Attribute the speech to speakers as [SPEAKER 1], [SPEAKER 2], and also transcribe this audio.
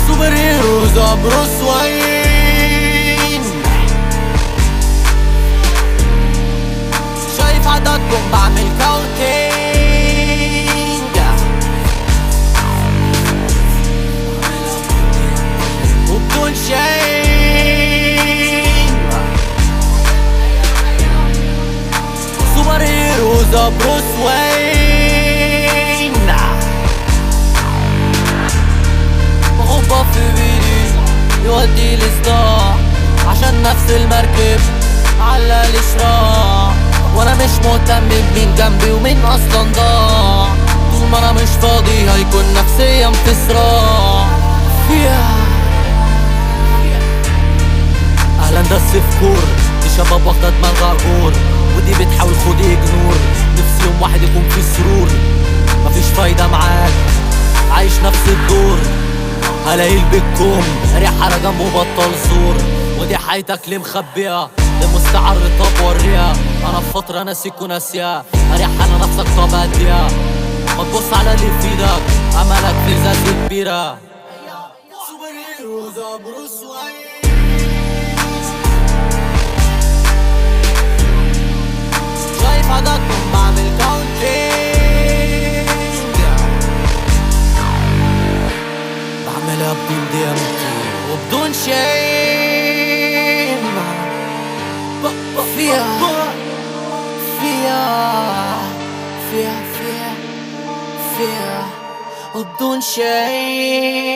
[SPEAKER 1] سوبر هيروز بروس وين، شايف عددكم بعمل كاونتينج وبدون شيء. سوبر هيروز بروس وين، مغبى في بيدي يودي لصداع عشان نفس المركب على الاشراع، وانا مش مهتم بمين جنبي ومين اصلا ضاع. طول ما انا مش فاضي هيكون نفسيا في صراع فيها. اهلا ده السفكور، دي شباب واخدة دماغ غور، ودي بتحاول خدي جنور. نفسي يوم واحد يكون فيه سرور، مفيش فايدة معاك عايش نفس الدور. هلاقيل بالكوم ريحة رجم وبطل زور، ودي حياتك ليه مخبيها لمستعر طب وريها. انا في فترة ناسيك وناسيها، اريح انا نفسك طب هديها. ما تبص على اللي في ايدك، املك في ازازة كبيرة. سوبر هيروز بروس وين، شايف عددكم بعمل كاونتينج، بعملها بدون ديمتي وبدون شيم. فيها فيها فيها فيها فيها وبدون شيم.